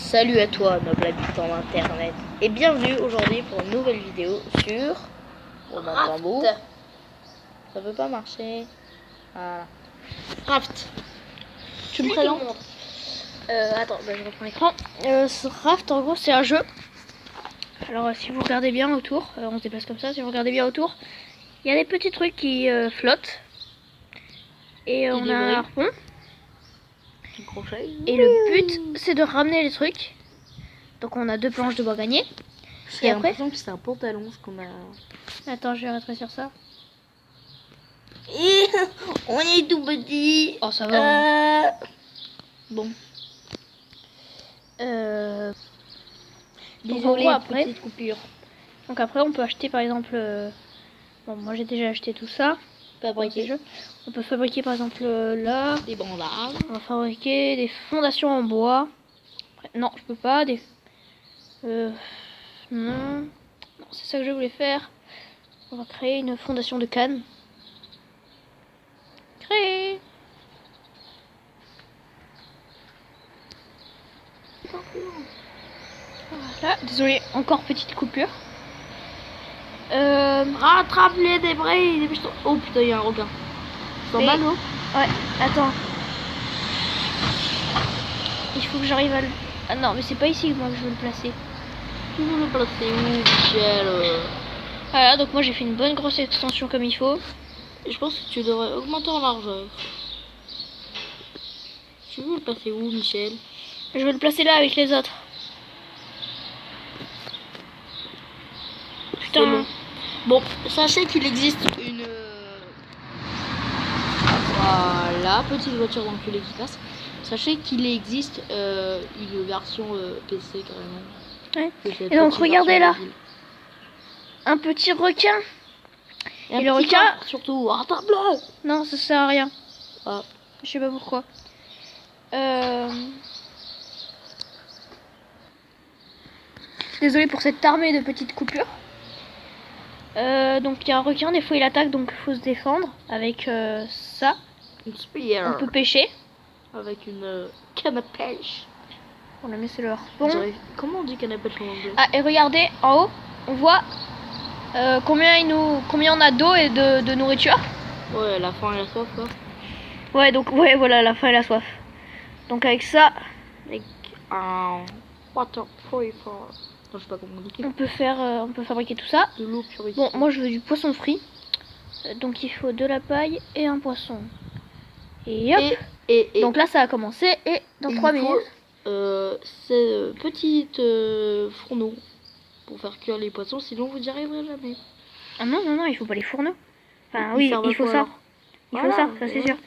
Salut à toi, noble habitant d'internet, et bienvenue aujourd'hui pour une nouvelle vidéo sur tambour. Ça peut pas marcher. Voilà. Raft. Tu me présentes Attends, je reprends l'écran. Ce Raft, en gros, c'est un jeu. Alors, si vous regardez bien autour, on se déplace comme ça. Si vous regardez bien autour, il y a des petits trucs qui flottent. Et on a un harpon. Crochet. Et le but, c'est de ramener les trucs. Donc, on a 2 planches de bois gagnées. J'ai l'impression que c'est un pantalon ce qu'on a. Attends, je vais rétrécir ça. Et on est tout petit. Oh, ça va. Bon. Désolé, après. Petite coupure. Donc après, on peut acheter par exemple. Bon, moi j'ai déjà acheté tout ça. Fabriquer. On peut fabriquer par exemple là. Des bandages. On va fabriquer des fondations en bois. Après, non, je peux pas. Non. Non, c'est ça que je voulais faire. On va créer une fondation de canne. Créer. Voilà, désolé, encore petite coupure. Rattrape les débris. Oh putain, il y a un requin. C'est en bas, non? Ouais, attends. Il faut que j'arrive à le... Ah non, mais c'est pas ici moi que je veux le placer. Tu veux le placer où, Michel? Voilà, donc moi j'ai fait une bonne grosse extension comme il faut. Je pense que tu devrais augmenter en largeur. Tu veux le placer où, Michel? Je vais le placer là avec les autres. Putain. Bon, sachez qu'il existe une... Voilà, petite voiture d'enculé qui passe. Sachez qu'il existe une version PC carrément. Ouais. Et donc regardez là. Un petit requin. Et le requin, surtout, rattrape-le. Non, ça sert à rien. Ah. Je sais pas pourquoi. Désolé pour cette armée de petites coupures. Donc il y a un requin, des fois il attaque, donc il faut se défendre avec ça. Une spear. On peut pêcher. Avec une canne à pêche. On la met sur le harpon. Comment on dit canne à pêche en anglais? Ah, et regardez, en haut, on voit combien on a d'eau et de nourriture. Ouais, la faim et la soif, quoi. Ouais, donc, ouais, voilà, la faim et la soif. Donc avec ça... Avec un water purifier. Non, je sais pas comment on dit. On peut fabriquer tout ça. De l'eau purifiée. Bon, moi je veux du poisson frit. Donc il faut de la paille et un poisson. Et hop. Et donc là ça a commencé et dans 3 minutes. C'est petite fourneau pour faire cuire les poissons, sinon vous n'y arriverez jamais. Ah non, non, non, il faut pas les fourneaux. Enfin oui, il faut ça. Il faut ça, c'est sûr.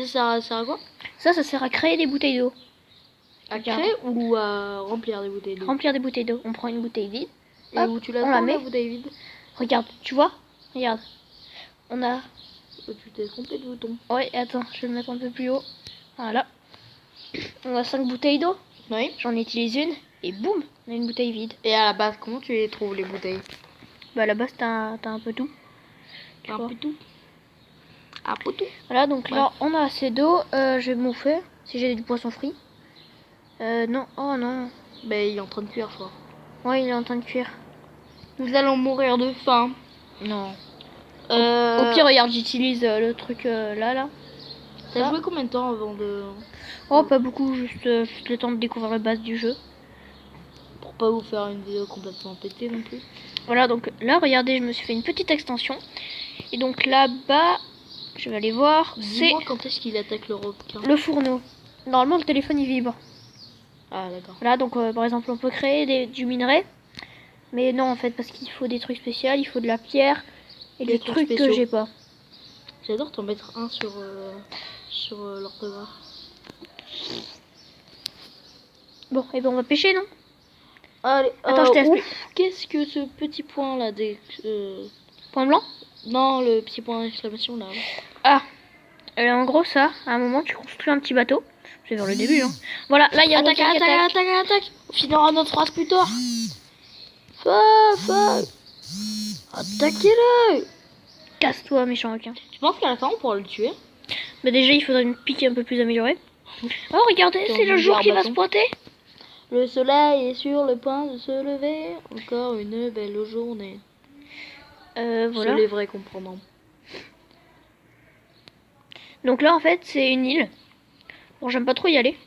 Ça sert à quoi? Ça sert à créer des bouteilles d'eau. À créer ou à remplir des bouteilles d'eau? Remplir des bouteilles d'eau. On prend une bouteille vide. Et où tu la mets, la bouteille vide? Regarde, tu vois? Regarde. On a... Tu t'es trompé de bouton. Ouais, attends, je vais le mettre un peu plus haut. Voilà. On a 5 bouteilles d'eau. Oui. J'en utilise une. Et boum, on a une bouteille vide. Et à la base, comment tu les trouves, les bouteilles? Bah à la base, t'as un peu tout. Un peu tout. Un peu tout. Voilà, donc là, on a assez d'eau. Je vais mouffer si j'ai du poisson frit. Non, oh non. Ben, il est en train de cuire, je crois. Ouais, il est en train de cuire. Nous allons mourir de faim. Non. Au pire, regarde, j'utilise le truc là. T'as joué combien de temps avant de... Oh, pas beaucoup, juste le temps de découvrir la base du jeu. Pour pas vous faire une vidéo complètement pétée non plus. Voilà, donc là, regardez, je me suis fait une petite extension. Et donc là-bas, je vais aller voir. C'est quand est-ce qu'il attaque le requin? Le fourneau. Normalement, le téléphone, il vibre. Ah, d'accord. Voilà, donc par exemple, on peut créer du minerai. Mais non, en fait, parce qu'il faut des trucs spéciaux, il faut de la pierre et des trucs que j'ai pas. J'adore t'en mettre un sur l'orthographe. Bon, et ben on va pêcher, non? Allez, attends, je t'explique. Qu'est-ce que ce petit point là Point blanc? Non, le petit point d'exclamation là. Ah, en gros, ça, à un moment, tu construis un petit bateau. C'est vers le début, hein. Voilà, là, il y a attaque. On finira notre phrase plus tard. Attaquez-le. Casse-toi, méchant requin. Tu penses qu'à la fin, on pourra le tuer? Mais déjà, il faudrait une pique un peu plus améliorée. Oh, regardez, c'est le jour qui va se pointer. Le soleil est sur le point de se lever. Encore une belle journée. Voilà. Je les vrais comprendront. Donc là, en fait, c'est une île. Bon, j'aime pas trop y aller.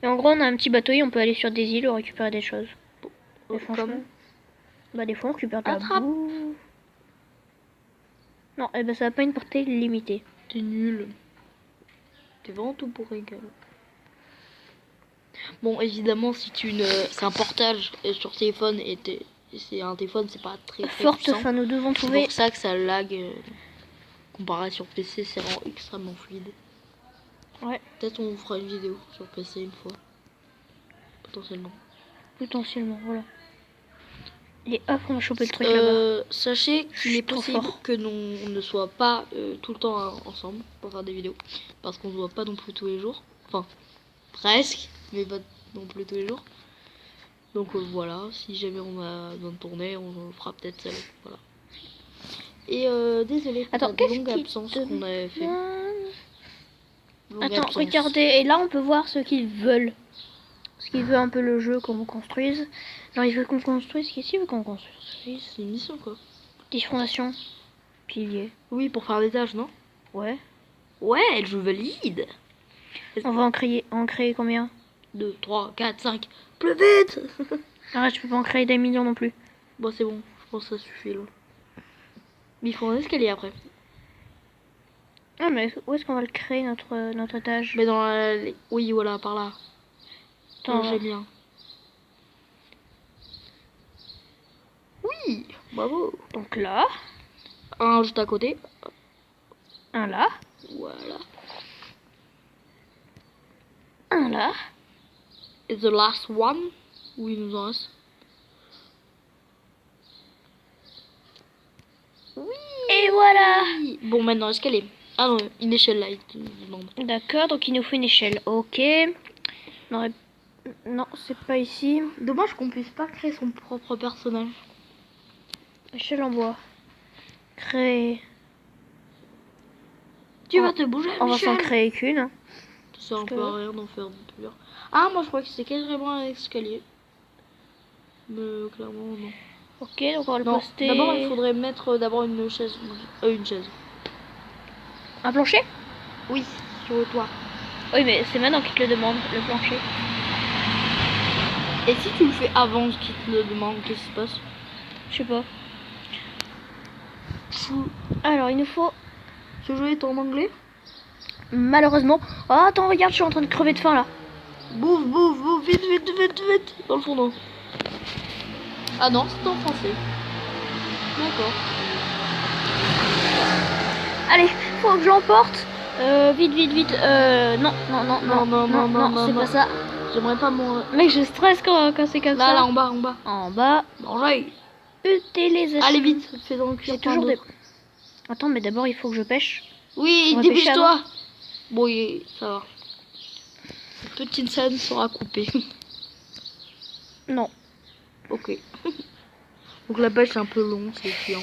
Mais en gros, on a un petit bateau et on peut aller sur des îles ou récupérer des choses. Et franchement, bah des fois, on récupère de la boue. Non, et ben ça n'a pas une portée limitée. T'es nul. T'es vraiment tout pourri, gueule. Bon, évidemment, si tu ne... c'est un portage sur téléphone et c'est un téléphone, c'est pas très Forte, puissant. enfin, nous devons C'est trouver. pour ça que ça lag. Comparé sur PC, c'est vraiment extrêmement fluide. Ouais. Peut-être on fera une vidéo sur PC une fois. Potentiellement. Potentiellement, voilà. Et hop, on va choper le truc là-bas. Sachez qu'il est Trop possible fort. que on ne soit pas tout le temps ensemble pour faire des vidéos. Parce qu'on ne se voit pas non plus tous les jours. Enfin, presque, mais pas non plus tous les jours. Donc voilà, si jamais on a besoin de tourner, on fera peut-être ça. Voilà. Et désolé pour Attends, la qu'est-ce longue qui absence qu'on avait fait. Attends, regardez, et là on peut voir ce qu'ils veulent. Ce qu'ils veulent un peu le jeu qu'on construise. Genre il veut qu'on construise, qu'est-ce qu'il veut qu'on construise? C'est une mission quoi. 10 fondations, piliers. Oui, pour faire des tâches, non? Ouais. Ouais, je valide. On va en créer combien? 2, 3, 4, 5. Plus vite. Arrête, je peux pas en créer des millions non plus. Bon, c'est bon, je pense que ça suffit là. Mais il faut un escalier après. Ah mais où est-ce qu'on va le créer notre étage? Mais dans la... Oui, voilà, par là. Attends, J'ai bien. Oui, bravo. donc là, Un juste à côté. un là, Voilà. un là. Et the last one. Oui, il nous en reste. Oui. Et voilà. Bon, maintenant, escalier. Ah non, une échelle là, il te demande. D'accord, donc il nous faut une échelle. Ok. Non, c'est pas ici. Dommage qu'on puisse pas créer son propre personnage. Échelle en bois. Créer. Tu vas te bouger, On va s'en Michel. créer qu'une. Hein. Ça sert un peu à rien d'en faire plusieurs. Ah, moi je crois que c'est carrément un escalier. Mais clairement, non. Ok, donc on va le Non, poster. d'abord il faudrait mettre d'abord une chaise. Une chaise. Un plancher? Oui, sur le toit. Oui, mais c'est maintenant qu'il te le demande, le plancher. Et si tu le fais avant qu'il te le demande, qu'est-ce qui se passe? Je sais pas. Alors, il nous faut... Ce jeu est en anglais? Malheureusement... Oh, attends, regarde, je suis en train de crever de faim, là. Bouffe, bouffe, bouffe, vite, vite, vite, vite. Dans le fourneau. Ah non, c'est en français. D'accord. Allez, faut que je l'emporte. Vite, vite, vite. Non, non, non, non, non, c'est pas ça. J'aimerais pas mon... Mec, je stresse quand c'est comme ça. Là, en bas, en bas. En bas. Manger. Utilisation. Allez, vite, fais dans le cuir. J'ai toujours des... Attends, mais d'abord, il faut que je pêche. Oui, dépêche-toi. Bon, ça va. Cette petite scène sera coupée. Non. Ok. Donc la pêche c'est un peu long, c'est chiant.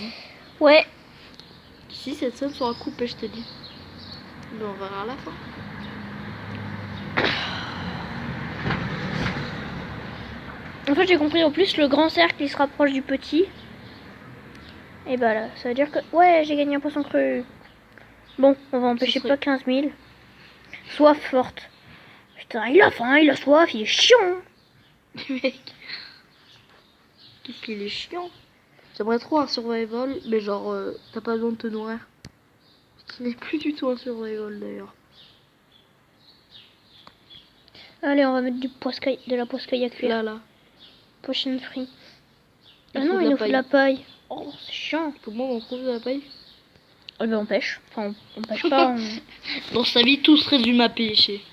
Ouais. Si cette scène sera coupée, je te dis. Mais on verra à la fin. En fait, j'ai compris, en plus, le grand cercle, il se rapproche du petit. Et bah là, ça veut dire que... Ouais, j'ai gagné un poisson cru. Bon, on va en pêcher pas 15 000. Soif forte. Putain, il a faim, il a soif, il est chiant. Mec. Qu'est-ce qu'il est chiant. J'aimerais trop un survival, mais genre, t'as pas besoin de te nourrir. Ce n'est plus du tout un survival d'ailleurs. Allez, on va mettre de la poiscaille à cuire. Là. Potion free. Ah non, il nous faut de la paille. Oh, c'est chiant. Comment on trouve de la paille? Eh ben, on pêche. Enfin, on pêche pas. Dans sa vie, tout se résume à pêcher.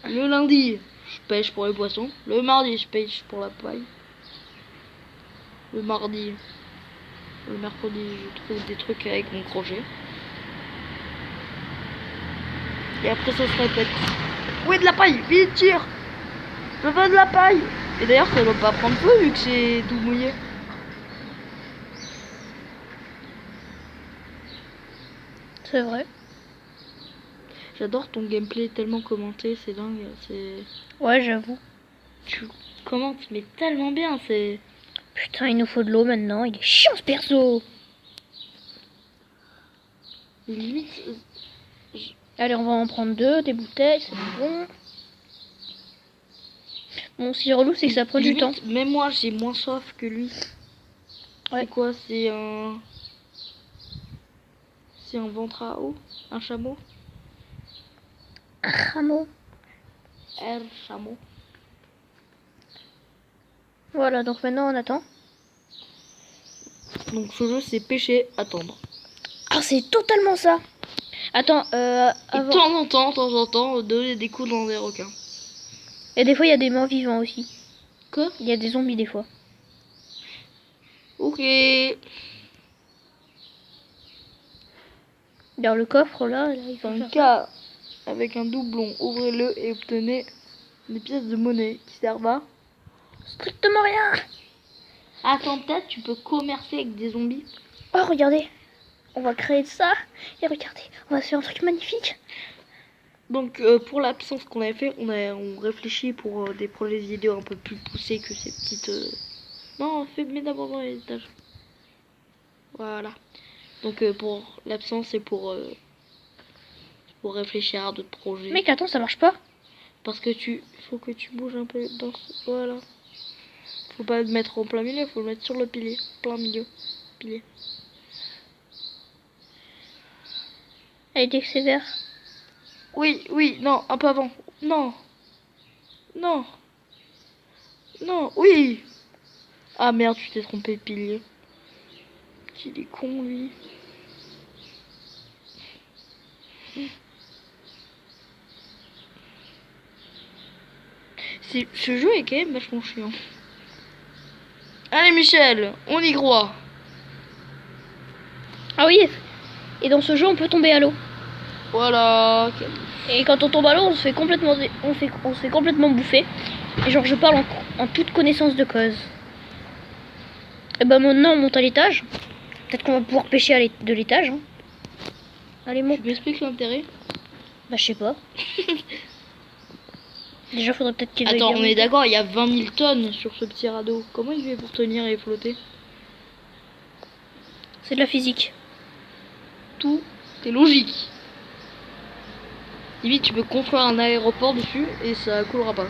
Le lundi, je pêche pour les poissons. Le mardi, je pêche pour la paille. Le mercredi, je trouve des trucs avec mon crochet. Et après, ça se répète. Où est de la paille? Vite, tire! Je veux de la paille! Et d'ailleurs, ça doit pas prendre feu vu que c'est tout mouillé. C'est vrai. J'adore ton gameplay tellement commenté, c'est dingue. C'est... Ouais, j'avoue. tu commentes mais tellement bien, c'est... Putain, il nous faut de l'eau maintenant. Il est chiant ce perso. Limite... Allez, on va en prendre 2, des bouteilles, c'est bon. Bon, si relou, c'est que ça prend du temps. Même moi, j'ai moins soif que lui. Ouais. C'est quoi? C'est un... C'est un ventre à eau? Un chameau? Un rameau. Un chameau. Voilà, donc maintenant on attend. Donc ce jeu, c'est pêcher, attendre. Ah, c'est totalement ça. Attends, Et avant... de temps en temps, donner des coups dans des requins. Et des fois, il y a des morts vivants aussi. Quoi? Il y a des zombies des fois. Ok. Dans le coffre là, il faut Un faire ça. cas avec un doublon, ouvrez-le et obtenez des pièces de monnaie qui servent à... Strictement rien. Attends, peut-être tu peux commercer avec des zombies. Oh, regardez. On va créer ça. Et regardez, on va se faire un truc magnifique. Donc pour l'absence qu'on avait fait, on réfléchit pour des projets vidéo un peu plus poussés que ces petites... Non, mets d'abord dans les étages. Voilà. Donc pour l'absence et pour réfléchir à d'autres projets. Mec, attends, ça marche pas. Parce que faut que tu bouges un peu dans ce... Voilà. Faut pas le mettre en plein milieu, faut le mettre sur le pilier. Plein milieu. Pilier. Elle était sévère. Oui, oui, non, un peu avant. Non. Non. Non, oui. Ah merde, tu t'es trompé de pilier. Il est con, lui. Ce jeu est quand même vachement chiant. Allez, Michel, on y croit. Ah oui. Et dans ce jeu, on peut tomber à l'eau. Voilà. Et quand on tombe à l'eau, on se fait complètement, on se fait complètement bouffer. Et genre, je parle en toute connaissance de cause. Et bah maintenant, on monte à l'étage. Peut-être qu'on va pouvoir pêcher de l'étage. Hein. Allez, monte. Tu m'expliques l'intérêt? Bah, je sais pas. Déjà, faudrait peut-être qu'il Attends, on est d'accord, il y a 20 000 tonnes sur ce petit radeau. Comment il fait pour tenir et flotter? C'est de la physique. Tout est logique. Limite, tu peux construire un aéroport dessus et ça coulera pas.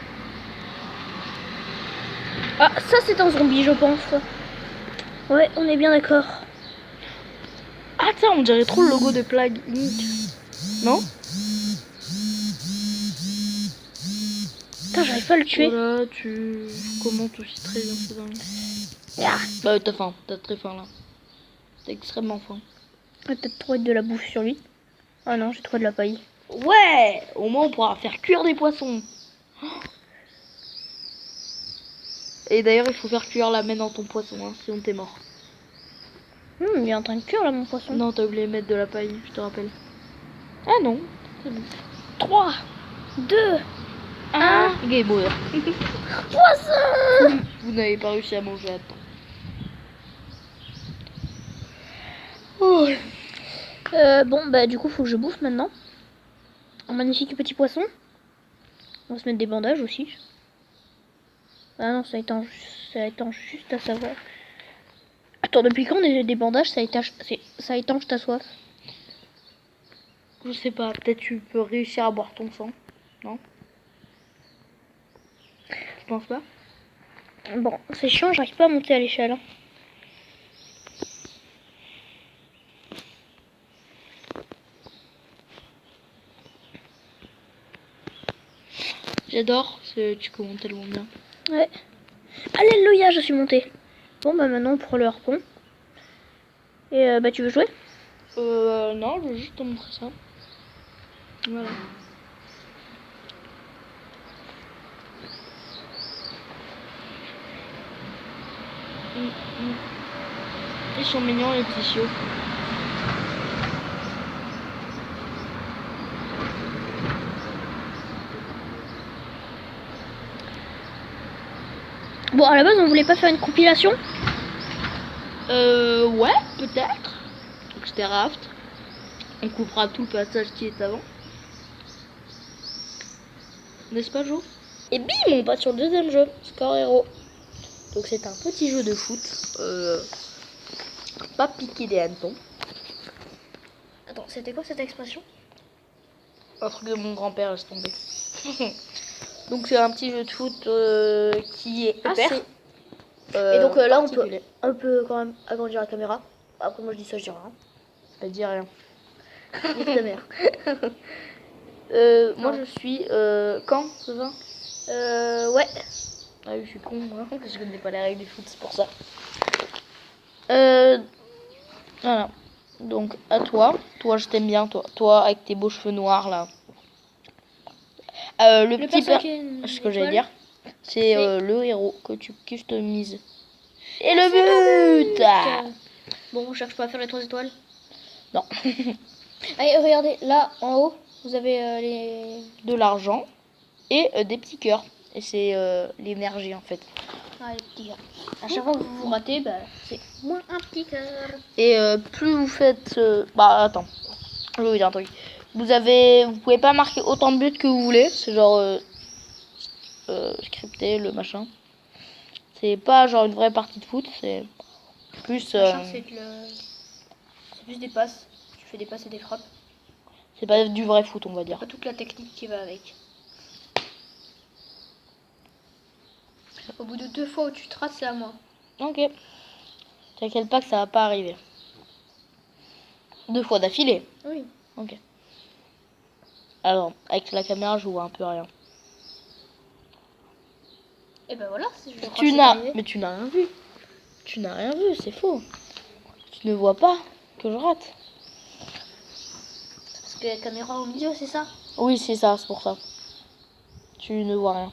Ah, ça c'est un zombie, je pense. Ouais, on est bien d'accord. Ah, ça, on dirait trop le logo de Plague Inc. Non? Putain, j'arrive pas à le tuer. Voilà, tu commentes aussi très bien, c'est dingue. Ah. Bah, t'as faim, t'as très faim là. T'as extrêmement faim. On va peut-être trouver de la bouffe sur lui. Ah non, j'ai trouvé de la paille. Ouais, au moins on pourra faire cuire des poissons. Et d'ailleurs, il faut faire cuire la main dans ton poisson, hein, sinon t'es mort. Il est en train de cuire là, mon poisson. Non, t'as oublié de mettre de la paille, je te rappelle. Ah non, c'est bon. 3, 2, 1. Game over. Poisson. Vous n'avez pas réussi à manger à temps. Oh. Bon, bah du coup, faut que je bouffe maintenant. Un magnifique petit poisson. On va se mettre des bandages aussi. Ah non, ça étanche juste à savoir. Attends, depuis quand des bandages, ça étanche ta soif? Je sais pas, peut-être tu peux réussir à boire ton sang. Non? Tu penses pas? Bon, c'est chiant, j'arrive pas à monter à l'échelle. Hein. J'adore, tu commentes tellement bien. Ouais. Alléluia, je suis montée. Bon, bah maintenant, on prend le harpon. Et bah, tu veux jouer? Non, je veux juste te montrer ça. Voilà. Ils sont mignons les petits chiots. Bon, à la base, on voulait pas faire une compilation. Ouais, peut-être. Donc c'était Raft. On coupera tout le passage qui est avant. N'est-ce pas, Jo? Et bim, on passe sur le deuxième jeu, Score Hero. Donc c'est un petit jeu de foot. Pas piqué des hannetons. Attends, c'était quoi cette expression? Un truc de mon grand-père, laisse tomber. Donc c'est un petit jeu de foot qui est Le père. assez... Et donc là, on peut particulier. un peu quand même agrandir la caméra. Après, moi je dis ça, je dis rien. Ça dit rien. Nique ta mère. Moi je suis... quand, c'est ça? Ouais. Ah oui, je suis con, moi. Je connais pas les règles du foot, c'est pour ça. Voilà. Donc, à toi. Toi, je t'aime bien, toi. Toi, avec tes beaux cheveux noirs, là. Le petit perso père... qui est une Ce que j'allais étoile. dire, c'est le héros que tu customises. Et le but Ah. Bon, on cherche pas à faire les 3 étoiles. Non. Allez, regardez, là, en haut, vous avez les... De l'argent et des petits cœurs. Et c'est l'énergie, en fait. Ah, les petits cœurs. À chaque fois que vous vous ratez, bah, c'est moins un petit cœur. Et plus vous faites... Bah, attends. Je vais vous dire un truc. Vous pouvez pas marquer autant de buts que vous voulez. C'est genre... scripté, le machin. C'est pas genre une vraie partie de foot. C'est plus... Machin, c'est plus des passes. Tu fais des passes et des frappes. c'est pas du vrai foot, on va dire. Pas toute la technique qui va avec. Au bout de 2 fois où tu te rates, c'est à moi. Ok. T'inquiète pas que ça va pas arriver. 2 fois d'affilée. Oui. Ok. Alors, avec la caméra, je vois un peu rien. Et ben voilà, je crois que Tu c'est n'as... arrivé. Mais tu n'as rien vu. Tu n'as rien vu, c'est faux. Tu ne vois pas que je rate. Parce que la caméra au milieu, c'est ça? Oui, c'est ça, c'est pour ça. Tu ne vois rien.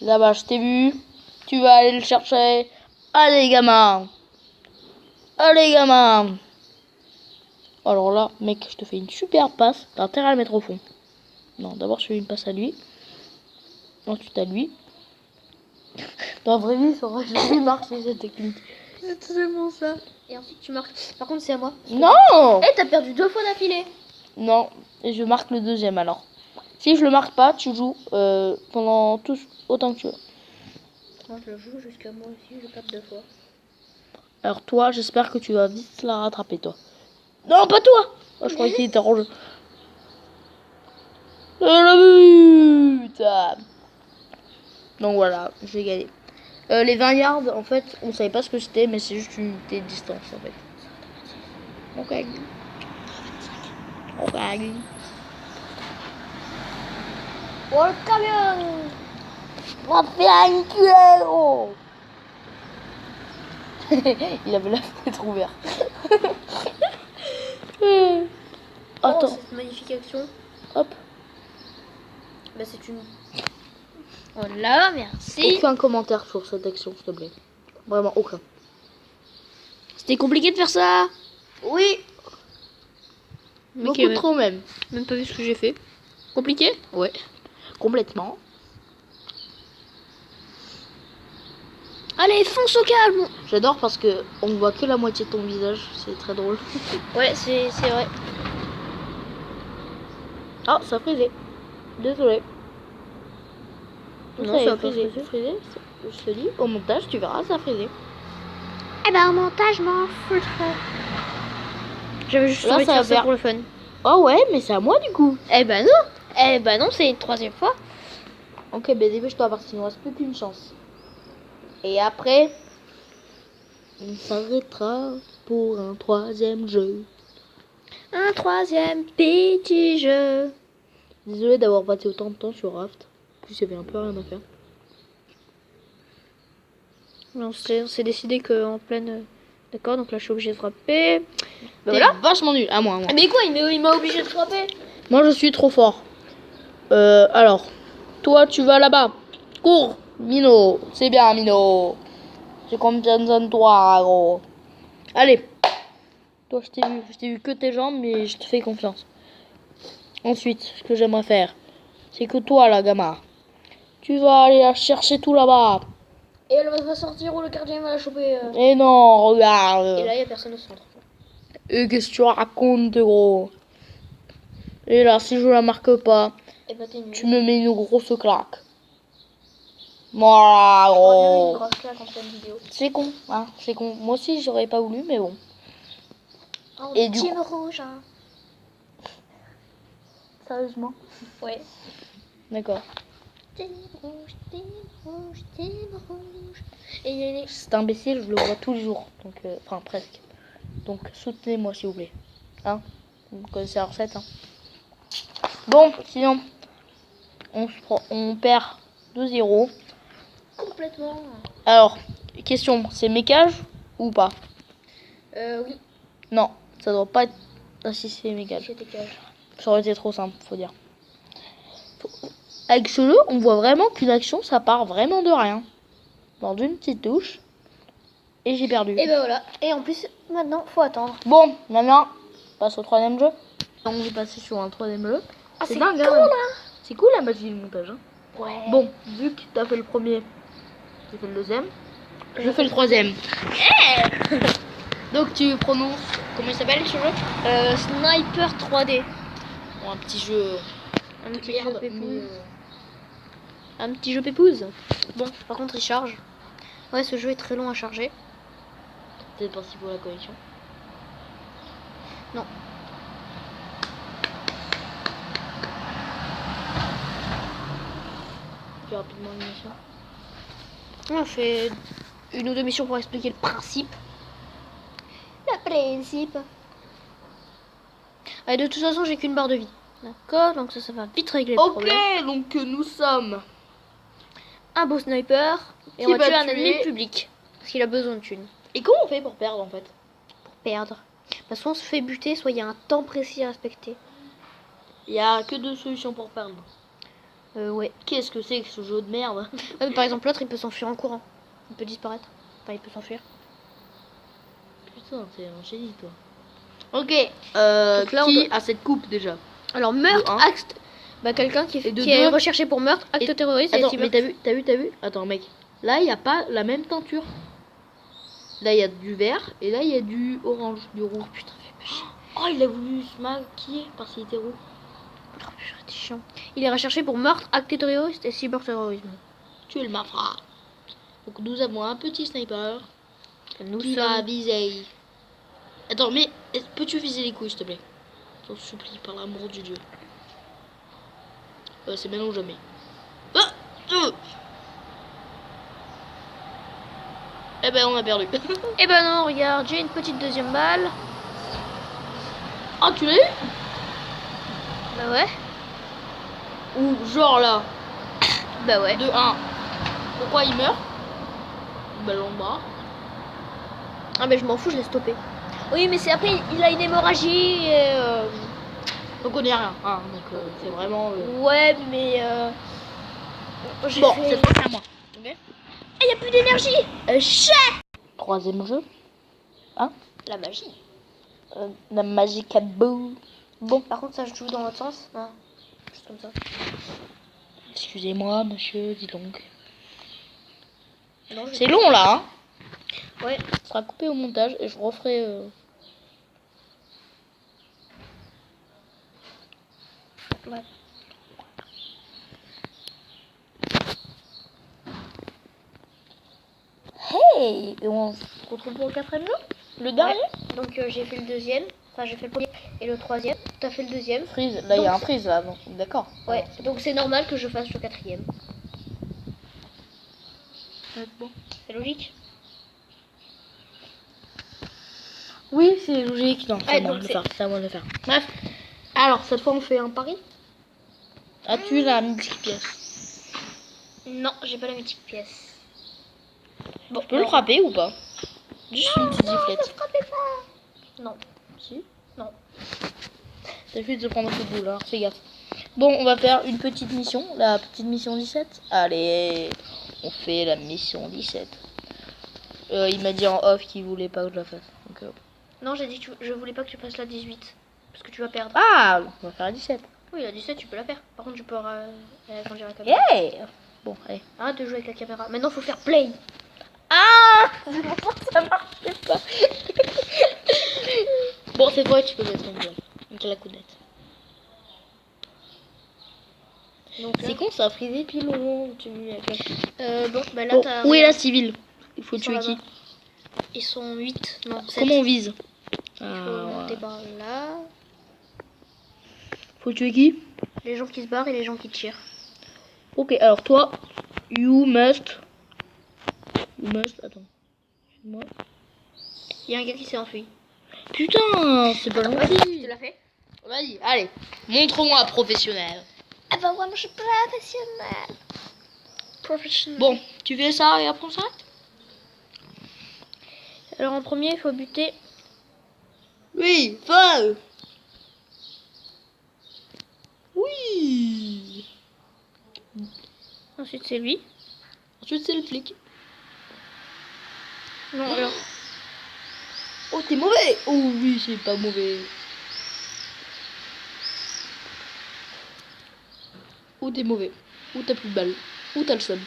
Là-bas, je t'ai vu. Tu vas aller le chercher. Allez, gamin. Allez, gamin. Alors là, mec, je te fais une super passe. T'as intérêt à le mettre au fond. Non, d'abord, je fais une passe à lui. Ensuite, à lui. Dans la vraie vie, ça aurait jamais marché, cette technique. C'est tellement ça. Et ensuite, tu marques. Par contre, c'est à moi. Non. Eh, t'as perdu 2 fois d'affilée. Non, et je marque le deuxième alors. Si je le marque pas, tu joues pendant autant que tu veux. Moi, je le joue jusqu'à moi aussi, je perds 2 fois. Alors toi, j'espère que tu vas vite la rattraper, toi. Non, pas toi. Oh, je croyais qu'il était en jeu. Le but. Donc voilà, j'ai gagné. Les 20 yards, en fait, on savait pas ce que c'était, mais c'est juste une unité de distance, en fait. Ok. Ok. Oh, le camion. On va faire une cuillère, oh. Il avait la fenêtre ouverte. Attends. Oh, cette magnifique action. Hop. Bah, c'est une... Voilà, merci. Aucun commentaire sur cette action, s'il te plaît. Vraiment aucun. C'était compliqué de faire ça. Oui. Beaucoup trop même. Même pas vu ce que j'ai fait. Compliqué? Ouais. Complètement. Allez, fonce au calme. J'adore parce que on voit que la moitié de ton visage. C'est très drôle. Ouais, c'est vrai. Ah, ça frisait. Désolé. Non, ça a pas frisé. frisé. Je te dis, au montage, tu verras, ça frisait. Eh ben, au montage, je m'en foutrais. J'avais juste Là, envie de ça va faire ça faire- pour le fun. Oh ouais, mais c'est à moi du coup. Eh ben non. Eh ben non, c'est une 3e fois. Ok, ben dépêche-toi parce qu'il ne reste plus qu'une chance. Et après, on s'arrêtera pour un 3e jeu. Un 3e petit jeu. Désolé d'avoir passé autant de temps sur Raft. En plus, il y avait un peu rien à faire. On s'est décidé qu'en pleine... D'accord, donc là je suis obligée de frapper. Ben T'es voilà. vachement nul. À moi, à moi. Mais quoi, il m'a obligé de frapper. Moi, je suis trop fort. Alors, toi, tu vas là-bas. Cours, Mino. C'est bien, Mino. J'ai confiance en toi, gros. Allez. Toi, je t'ai vu que tes jambes, mais je te fais confiance. Ensuite, ce que j'aimerais faire, c'est que toi, la gamin, tu vas aller la chercher tout là-bas. Et elle va sortir où le gardien va la choper. Et non, regarde. Et là, il n'y a personne au centre. Et qu'est-ce que tu racontes, gros? Et là, si je la marque pas, Et bah t'es nul. tu me mets une grosse claque. Moi, Une oh. grosse claque en pleine vidéo. C'est con, hein, c'est con. Moi aussi, j'aurais pas voulu, mais bon. Oh, Et du team rouge, hein. Sérieusement? Ouais. D'accord. Team rouge, team rouge, team rouge. Et il y a les... Cet imbécile, je le vois tous les jours. Donc, enfin, presque. Donc, soutenez-moi, s'il vous plaît. Hein? Vous connaissez la recette, hein? Bon, sinon, on perd 2-0. Complètement. Alors, question, c'est mécage ou pas? Oui. Non, ça doit pas être... Ah si, c'est mécage. C'était cage. Ça aurait été trop simple, faut dire. Avec ce jeu, on voit vraiment qu'une action, ça part vraiment de rien. Dans une petite touche. Et j'ai perdu. Et ben voilà. Et en plus, maintenant, faut attendre. Bon, maintenant, on passe au troisième jeu. On est passé sur un troisième jeu. Ah, c'est dingue, cool, hein. hein. C'est cool la magie du montage. Hein. Ouais. Bon, vu que t'as fait le premier, j'ai fait le deuxième. Je fais le troisième. Donc tu prononces... Comment il s'appelle ce jeu? Sniper 3D. Bon, un petit jeu... Un petit merde, jeu pépouze. mais, Un petit jeu pépouze. Bon, par contre, il charge. Ouais, ce jeu est très long à charger. Peut-être pas si pour la connexion. Non. Plus rapidement l'émission. On fait une ou deux missions pour expliquer le principe. Le principe. Allez, de toute façon, j'ai qu'une barre de vie. D'accord, donc ça va vite régler le Ok, problème. donc nous sommes... Un beau sniper. Et Qui on va va tuer un tuer- ennemi public. Parce qu'il a besoin de thunes. Et comment on fait pour perdre en fait? Pour perdre. Bah, soit on se fait buter, soit il y a un temps précis à respecter. Il y a que deux solutions pour perdre. Ouais. Qu'est-ce que c'est que ce jeu de merde? Ouais, mais par exemple, l'autre, il peut s'enfuir en courant. Il peut disparaître. Enfin, il peut s'enfuir. Putain, t'es un génie toi. Ok, Donc là, on qui doit- a cette coupe déjà? Alors, meurtre, De un. acte... Bah, quelqu'un qui Et de est deux. recherché pour meurtre, acte Et- terroriste et Attends, cyber- mais t'as vu? Attends mec, là il n'y a pas la même teinture. Là il y a du vert et là il y a du orange, du rouge. Putain, fais pas chier. Oh, il a voulu se maquiller parce qu'il était roux. Oh, putain, t'es chiant. Il est recherché pour meurtre, acte terroriste et cyberterrorisme. Tu le mafra. Donc nous avons un petit sniper Nous qui sommes... va viser. Attends, mais peux-tu viser les couilles s'il te plaît? Je t'en supplie, par l'amour du Dieu. C'est maintenant ou jamais. Ah, Eh ben on a perdu. Eh ben non, regarde, j'ai une petite deuxième balle. Ah, tu l'as eu? Bah ouais. Ou genre là, Bah ouais. de 1. Pourquoi il meurt? Ballon de bras. Ah mais je m'en fous, je l'ai stoppé. Oui, mais c'est après, il a une hémorragie et... Donc on est rien. Ah, donc c'est vraiment... Ouais, mais... j'ai Bon, fait- cette fois c'est à moi. Ok. Ah, y a plus d'énergie. Troisième jeu. La magie. La magie cabou. Bon, Par contre, ça, je joue dans l'autre sens. Ah, juste comme ça. excusez-moi monsieur, dis donc. Non, C'est long là, hein. Ouais. Ça sera coupé au montage et je referai... Ouais. Hey, et on se retrouve pour le quatrième jeu? Le dernier? Donc j'ai fait le deuxième. Enfin, j'ai fait le premier et le troisième. T'as fait le deuxième. Freeze, là il y a Donc, un freeze là, donc d'accord. Ouais. Alors, Donc c'est normal que je fasse le quatrième. bon. C'est logique. Oui, c'est logique. Non, c'est Ouais, à moi donc de le c'est- faire. C'est à moi de le faire. Bref. Alors, cette fois, on fait un pari. As-tu la mythique pièce? Non, j'ai pas la mythique pièce. Bon, Je peux le frapper ou pas? Juste une petite giflette. frappez pas. Non. Si. Non. T'as fait de se prendre un coup de boule, alors fais gaffe. Bon, on va faire une petite mission. La petite mission 17. Allez, on fait la mission 17. Il m'a dit en off qu'il voulait pas que je la fasse. Donc, Non, j'ai dit que je voulais pas que tu fasses la 18. Parce que tu vas perdre. Ah, on va faire la 17. Oui, la 17, tu peux la faire. Par contre, tu peux agrandir la caméra. Yeah. Bon, allez. Arrête de jouer avec la caméra. Maintenant, faut faire play. Ah, c'est pour ça que ça marchait pas. Bon, cette fois, tu peux mettre ton doigt. Donc, la coudette. Donc là, C'est con, ça a frisé depuis le moment où tu me mets avec la... bon, bah là, Bon, t'as. où est la regarde, civile? Il faut ils sont tuer qui? là-bas. Ils sont 8, non, 7. Comment on vise? Il faut monter ouais. par là. Faut tuer qui? Les gens qui se barrent et les gens qui tirent. Ok, alors toi, you must... Attends. Moi. Il y a un gars qui s'est enfui. Putain, c'est pas long. Vas-y, tu l'as fait? Vas-y, allez. Montre-moi, professionnel. Ah bah ouais, moi je suis professionnel. Bon, tu fais ça et après on s'arrête? Alors en premier, il faut buter. Oui, feu. Oui. Ensuite, c'est lui. Ensuite, c'est le flic. Non, alors. Oh, t'es mauvais. Oh oui, c'est pas mauvais. Ou t'es mauvais. Ou t'as plus de balles. Ou t'as le seum.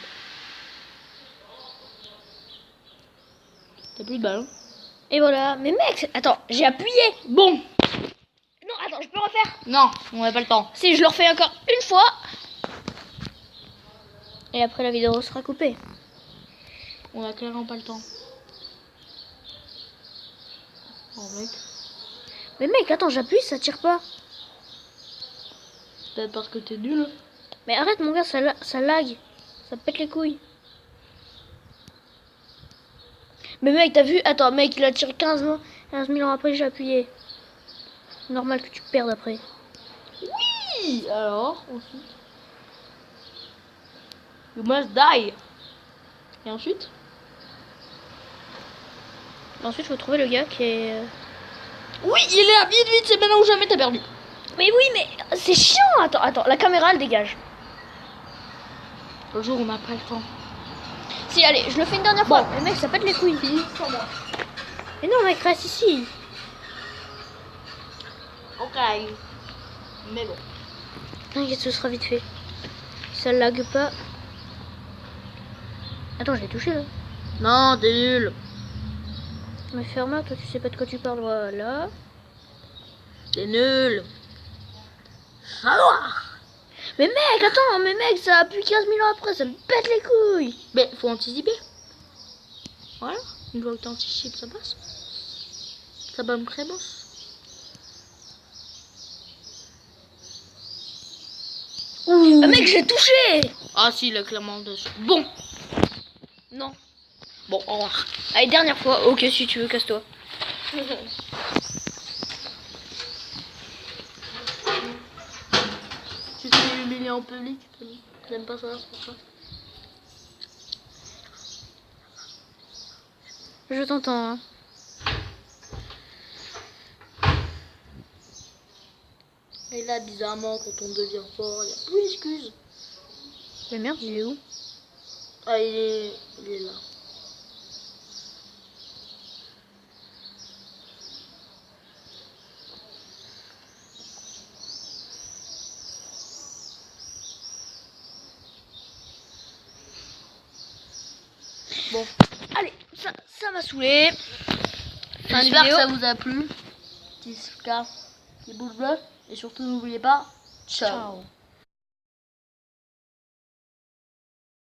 T'as plus de balles. Hein. Et voilà. Mais mec, attends, j'ai appuyé. Bon. Non, attends, je peux refaire. Non, on n'a pas le temps. Si je le refais encore une fois. Et après, la vidéo sera coupée. On a clairement pas le temps. Oh mec. Mais mec, attends, j'appuie, ça tire pas. Peut-être parce que t'es nul. Mais arrête, mon gars, ça lag. Ça pète les couilles. Mais mec, t'as vu? Attends, mec, il a tiré 15 000 ans après, j'ai appuyé. Normal que tu perdes après. Oui. Alors, ensuite. You must die. Et ensuite? Ensuite, faut trouver le gars qui est... Oui, il est là, vite, c'est maintenant ou jamais, t'as perdu. Mais oui, mais c'est chiant. Attends, la caméra, elle dégage. Le jour, on n'a pas le temps. Si, allez, je le fais une dernière fois. Bon. Mais mec, ça pète les couilles. Fini sans moi. Mais non, mec, reste ici. Ok. Mais bon. T'inquiète, ce sera vite fait. Ça lag pas. Attends, je l'ai touché là. Non, t'es nul. Mais ferme-la, toi, tu sais pas de quoi tu parles. Voilà. T'es nul. Alors. Mais mec, attends, mais mec, ça appuie 15 000 ans après, ça me pète les couilles. Mais faut anticiper. Voilà. Une fois que t'anticipes, ça passe. Ça va me très boss. Ah, mec, j'ai touché. Ah si, il a clairement dessus. Bon. Non. Bon, au revoir. Allez, dernière fois. Ok, si tu veux, casse-toi. Tu t'es humilié en public. J'aime pas ça, c'est pour ça. Je t'entends, hein. Et là, bizarrement, quand on devient fort, il n'y a plus d'excuses. Mais merde, il est où? Ah, il est là. Bon, Allez, ça m'a saoulé. Fin de j'espère que vidéo. ça vous a plu. Petit K, petit pouce bleu. Et surtout, n'oubliez pas, ciao. Ciao.